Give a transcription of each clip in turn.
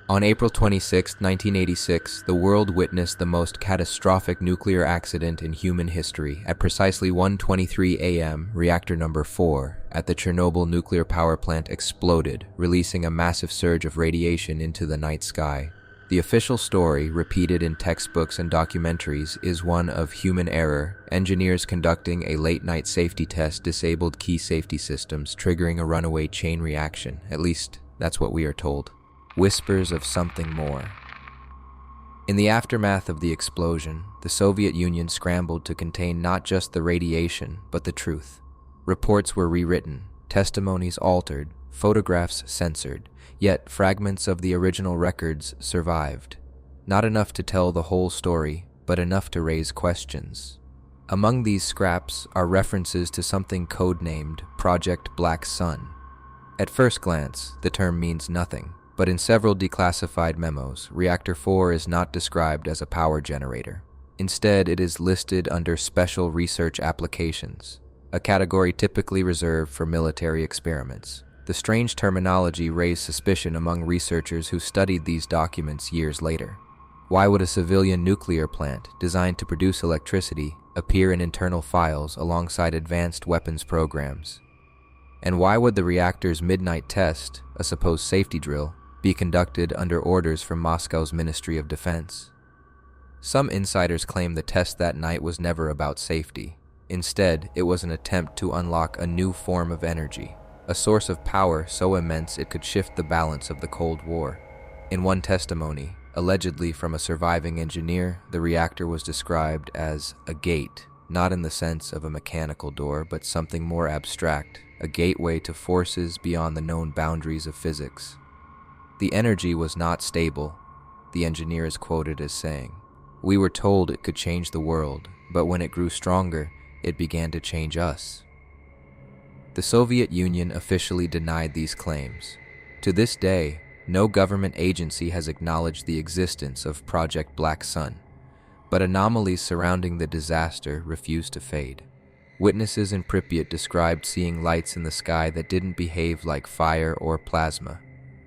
On April 26, 1986, the world witnessed the most catastrophic nuclear accident in human history. At precisely 1:23 a.m., reactor number 4 at the Chernobyl nuclear power plant exploded, releasing a massive surge of radiation into the night sky. The official story, repeated in textbooks and documentaries, is one of human error. Engineers conducting a late-night safety test disabled key safety systems, triggering a runaway chain reaction. At least, that's what we are told. Whispers of something more. In the aftermath of the explosion, the Soviet Union scrambled to contain not just the radiation, but the truth. Reports were rewritten, testimonies altered, photographs censored, yet fragments of the original records survived. Not enough to tell the whole story, but enough to raise questions. Among these scraps are references to something codenamed Project Black Sun. At first glance, the term means nothing. But in several declassified memos, Reactor 4 is not described as a power generator. Instead, it is listed under Special Research Applications, a category typically reserved for military experiments. The strange terminology raised suspicion among researchers who studied these documents years later. Why would a civilian nuclear plant designed to produce electricity appear in internal files alongside advanced weapons programs? And why would the reactor's midnight test, a supposed safety drill, be conducted under orders from Moscow's Ministry of Defense? Some insiders claim the test that night was never about safety. Instead, it was an attempt to unlock a new form of energy, a source of power so immense it could shift the balance of the Cold War. In one testimony, allegedly from a surviving engineer, the reactor was described as a gate, not in the sense of a mechanical door, but something more abstract, a gateway to forces beyond the known boundaries of physics. The energy was not stable, the engineer is quoted as saying. We were told it could change the world, but when it grew stronger, it began to change us. The Soviet Union officially denied these claims. To this day, no government agency has acknowledged the existence of Project Black Sun, but anomalies surrounding the disaster refused to fade. Witnesses in Pripyat described seeing lights in the sky that didn't behave like fire or plasma.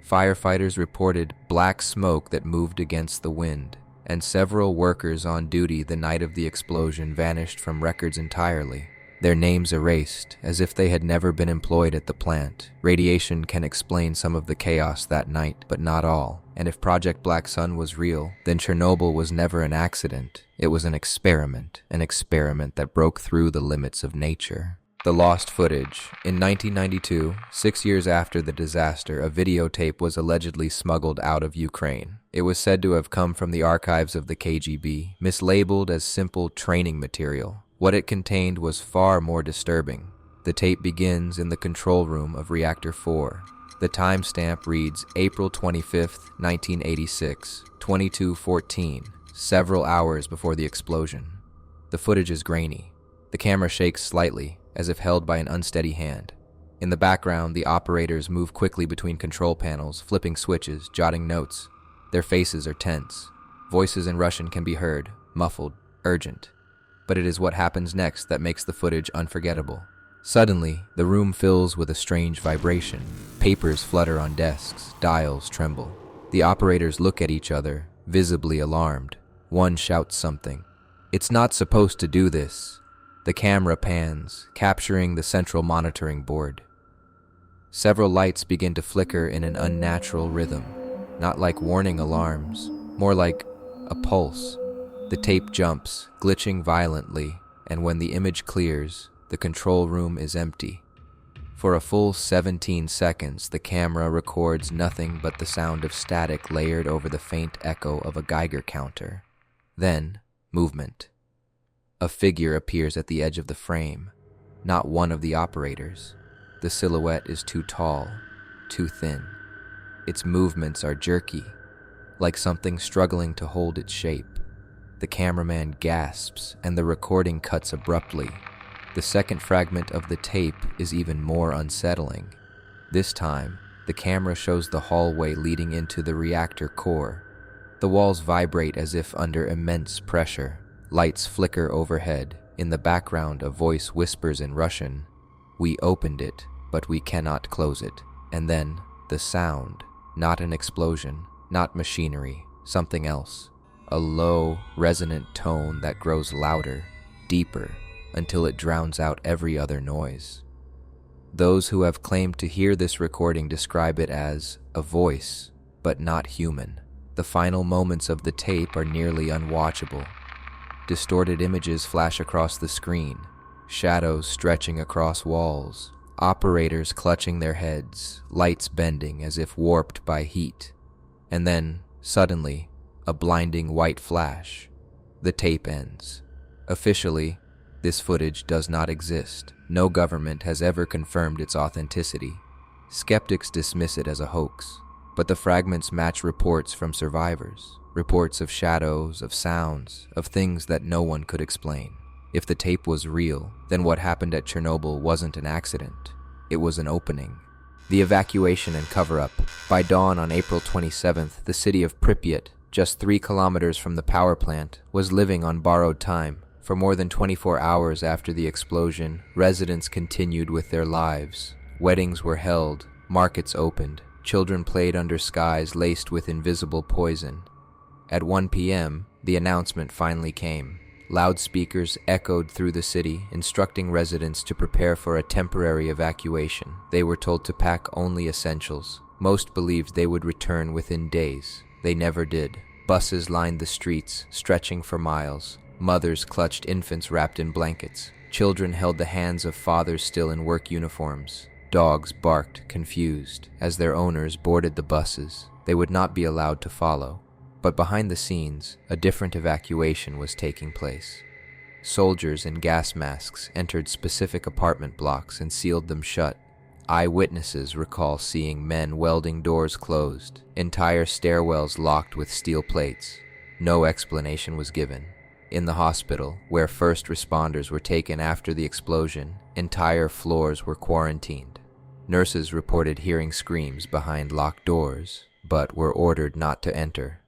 Firefighters reported black smoke that moved against the wind, and several workers on duty the night of the explosion vanished from records entirely, their names erased, as if they had never been employed at the plant. Radiation can explain some of the chaos that night, but not all. And if Project Black Sun was real, then Chernobyl was never an accident. It was an experiment that broke through the limits of nature. The lost footage. In 1992, 6 years after the disaster, a videotape was allegedly smuggled out of Ukraine. It was said to have come from the archives of the KGB, mislabeled as simple training material. What it contained was far more disturbing. The tape begins in the control room of Reactor 4. The timestamp reads April 25, 1986, 22:14, several hours before the explosion. The footage is grainy. The camera shakes slightly, as if held by an unsteady hand. In the background, the operators move quickly between control panels, flipping switches, jotting notes. Their faces are tense. Voices in Russian can be heard, muffled, urgent. But it is what happens next that makes the footage unforgettable. Suddenly, the room fills with a strange vibration. Papers flutter on desks, dials tremble. The operators look at each other, visibly alarmed. One shouts something. "It's not supposed to do this." The camera pans, capturing the central monitoring board. Several lights begin to flicker in an unnatural rhythm, not like warning alarms, more like a pulse. The tape jumps, glitching violently, and when the image clears, the control room is empty. For a full 17 seconds, the camera records nothing but the sound of static layered over the faint echo of a Geiger counter. Then, movement. A figure appears at the edge of the frame, not one of the operators. The silhouette is too tall, too thin. Its movements are jerky, like something struggling to hold its shape. The cameraman gasps, and the recording cuts abruptly. The second fragment of the tape is even more unsettling. This time, the camera shows the hallway leading into the reactor core. The walls vibrate as if under immense pressure. Lights flicker overhead. In the background, a voice whispers in Russian, "We opened it, but we cannot close it." And then, the sound, not an explosion, Not machinery, something else. A low, resonant tone that grows louder, deeper, until it drowns out every other noise. Those who have claimed to hear this recording describe it as a voice, but not human. The final moments of the tape are nearly unwatchable. Distorted images flash across the screen, shadows stretching across walls, operators clutching their heads, lights bending as if warped by heat. And then, suddenly, a blinding white flash. The tape ends. Officially, this footage does not exist. No government has ever confirmed its authenticity. Skeptics dismiss it as a hoax, but the fragments match reports from survivors, reports of shadows, of sounds, of things that no one could explain. If the tape was real, then what happened at Chernobyl wasn't an accident. It was an opening. The evacuation and cover-up. By dawn on April 27th, the city of Pripyat, just 3 kilometers from the power plant, was living on borrowed time. For more than 24 hours after the explosion, residents continued with their lives. Weddings were held, markets opened, children played under skies laced with invisible poison. At 1 p.m., the announcement finally came. Loudspeakers echoed through the city, instructing residents to prepare for a temporary evacuation. They were told to pack only essentials. Most believed they would return within days. They never did. Buses lined the streets, stretching for miles. Mothers clutched infants wrapped in blankets. Children held the hands of fathers still in work uniforms. Dogs barked, confused, as their owners boarded the buses. They would not be allowed to follow. But behind the scenes, a different evacuation was taking place. Soldiers in gas masks entered specific apartment blocks and sealed them shut. Eyewitnesses recall seeing men welding doors closed, entire stairwells locked with steel plates. No explanation was given. In the hospital, where first responders were taken after the explosion, entire floors were quarantined. Nurses reported hearing screams behind locked doors, but were ordered not to enter.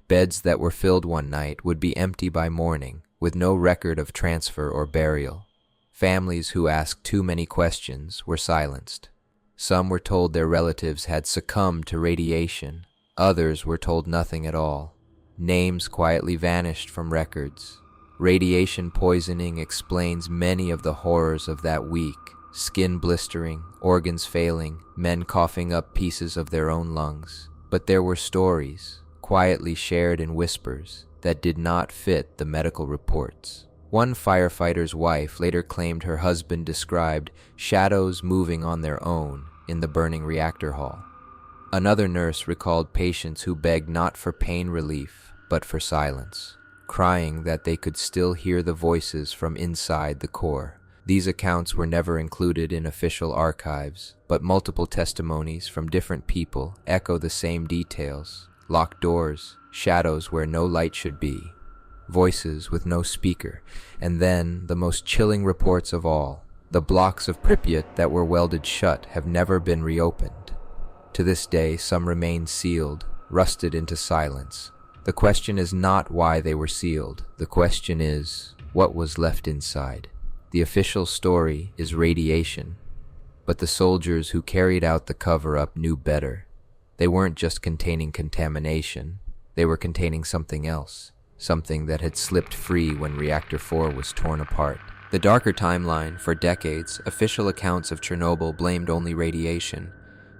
Beds that were filled one night would be empty by morning, with no record of transfer or burial. Families who asked too many questions were silenced. Some were told their relatives had succumbed to radiation. Others were told nothing at all. Names quietly vanished from records. Radiation poisoning explains many of the horrors of that week. Skin blistering, organs failing, men coughing up pieces of their own lungs. But there were stories, quietly shared in whispers, that did not fit the medical reports. One firefighter's wife later claimed her husband described shadows moving on their own in the burning reactor hall. Another nurse recalled patients who begged not for pain relief, but for silence, crying that they could still hear the voices from inside the core. These accounts were never included in official archives, but multiple testimonies from different people echo the same details. Locked doors, shadows where no light should be, voices with no speaker, and then the most chilling reports of all. The blocks of Pripyat that were welded shut have never been reopened. To this day, some remain sealed, rusted into silence. The question is not why they were sealed. The question is, what was left inside? The official story is radiation, but the soldiers who carried out the cover-up knew better. They weren't just containing contamination, they were containing something else, something that had slipped free when Reactor 4 was torn apart. The darker timeline, for decades, official accounts of Chernobyl blamed only radiation,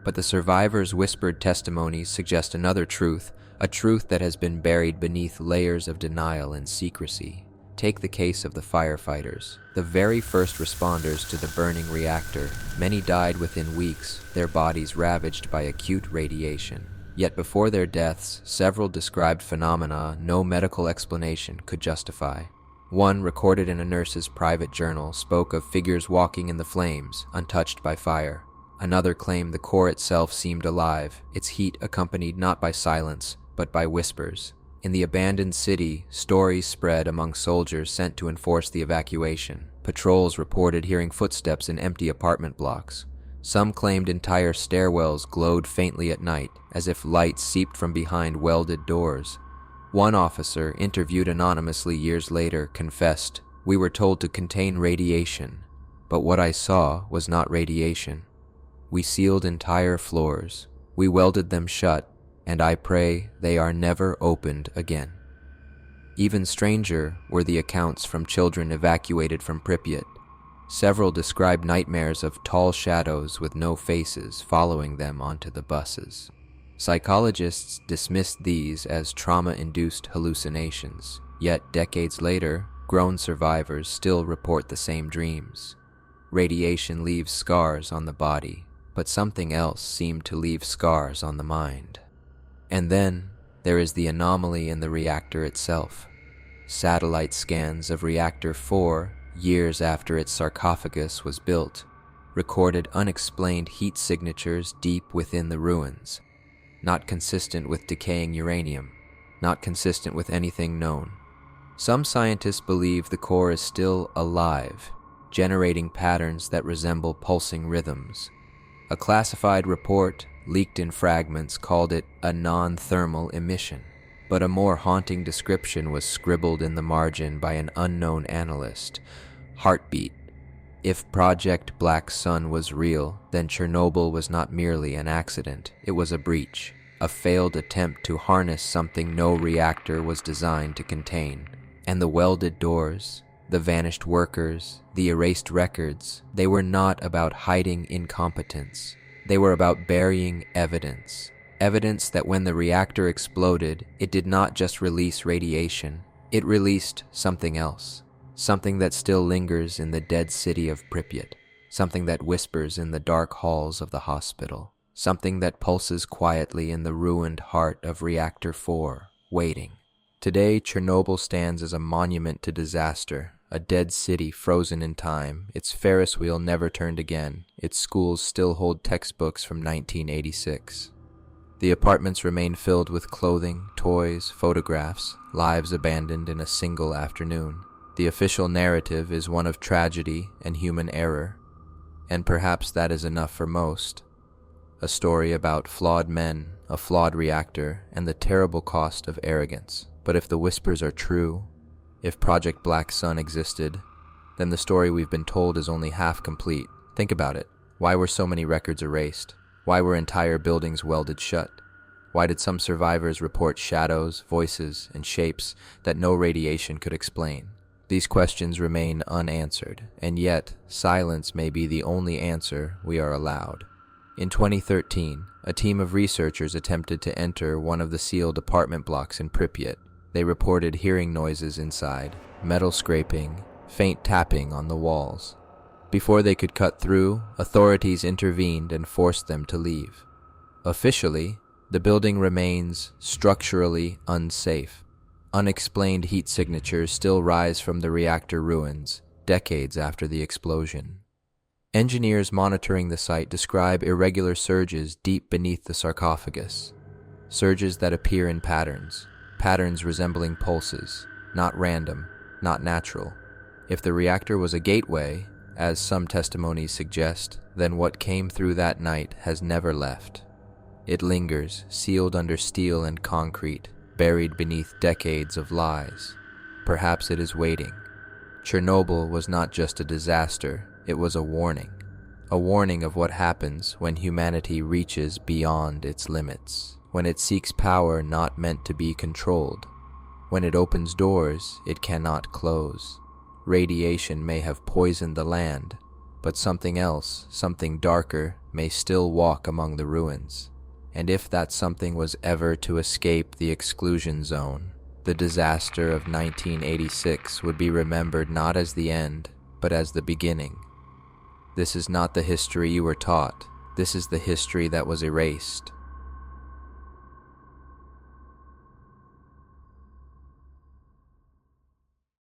but the survivors' whispered testimonies suggest another truth, a truth that has been buried beneath layers of denial and secrecy. Take the case of the firefighters, the very first responders to the burning reactor. Many died within weeks, their bodies ravaged by acute radiation. Yet before their deaths, several described phenomena no medical explanation could justify. One, recorded in a nurse's private journal, spoke of figures walking in the flames, untouched by fire. Another claimed the core itself seemed alive, its heat accompanied not by silence, but by whispers. In the abandoned city, stories spread among soldiers sent to enforce the evacuation. Patrols reported hearing footsteps in empty apartment blocks. Some claimed entire stairwells glowed faintly at night, as if light seeped from behind welded doors. One officer, interviewed anonymously years later, confessed, "We were told to contain radiation, but what I saw was not radiation. We sealed entire floors. We welded them shut, and I pray they are never opened again. Even stranger were the accounts from children evacuated from Pripyat. Several described nightmares of tall shadows with no faces following them onto the buses. Psychologists dismissed these as trauma-induced hallucinations, yet decades later, grown survivors still report the same dreams. Radiation leaves scars on the body, but something else seemed to leave scars on the mind. And then, there is the anomaly in the reactor itself. Satellite scans of Reactor 4, years after its sarcophagus was built, recorded unexplained heat signatures deep within the ruins, not consistent with decaying uranium, not consistent with anything known. Some scientists believe the core is still alive, generating patterns that resemble pulsing rhythms. A classified report, leaked in fragments, called it a non-thermal emission, but a more haunting description was scribbled in the margin by an unknown analyst. Heartbeat. If Project Black Sun was real, then Chernobyl was not merely an accident, it was a breach, a failed attempt to harness something no reactor was designed to contain. And the welded doors, the vanished workers, the erased records, they were not about hiding incompetence. They were about burying evidence. Evidence that when the reactor exploded, it did not just release radiation, it released something else. Something that still lingers in the dead city of Pripyat. Something that whispers in the dark halls of the hospital. Something that pulses quietly in the ruined heart of Reactor 4, waiting. Today, Chernobyl stands as a monument to disaster, a dead city frozen in time, its Ferris wheel never turned again, its schools still hold textbooks from 1986. The apartments remain filled with clothing, toys, photographs, lives abandoned in a single afternoon. The official narrative is one of tragedy and human error, and perhaps that is enough for most. A story about flawed men, a flawed reactor, and the terrible cost of arrogance. But if the whispers are true, if Project Black Sun existed, then the story we've been told is only half complete. Think about it. Why were so many records erased? Why were entire buildings welded shut? Why did some survivors report shadows, voices, and shapes that no radiation could explain? These questions remain unanswered, and yet silence may be the only answer we are allowed. In 2013, a team of researchers attempted to enter one of the sealed apartment blocks in Pripyat. They reported hearing noises inside, metal scraping, faint tapping on the walls. Before they could cut through, authorities intervened and forced them to leave. Officially, the building remains structurally unsafe. Unexplained heat signatures still rise from the reactor ruins, decades after the explosion. Engineers monitoring the site describe irregular surges deep beneath the sarcophagus. Surges that appear in patterns resembling pulses, not random, not natural. If the reactor was a gateway, as some testimonies suggest, then what came through that night has never left. It lingers, sealed under steel and concrete, buried beneath decades of lies. Perhaps it is waiting. Chernobyl was not just a disaster, it was a warning. A warning of what happens when humanity reaches beyond its limits. When it seeks power not meant to be controlled. When it opens doors it cannot close. Radiation may have poisoned the land, but something else, something darker, may still walk among the ruins. And if that something was ever to escape the exclusion zone, the disaster of 1986 would be remembered not as the end, but as the beginning. This is not the history you were taught. This is the history that was erased.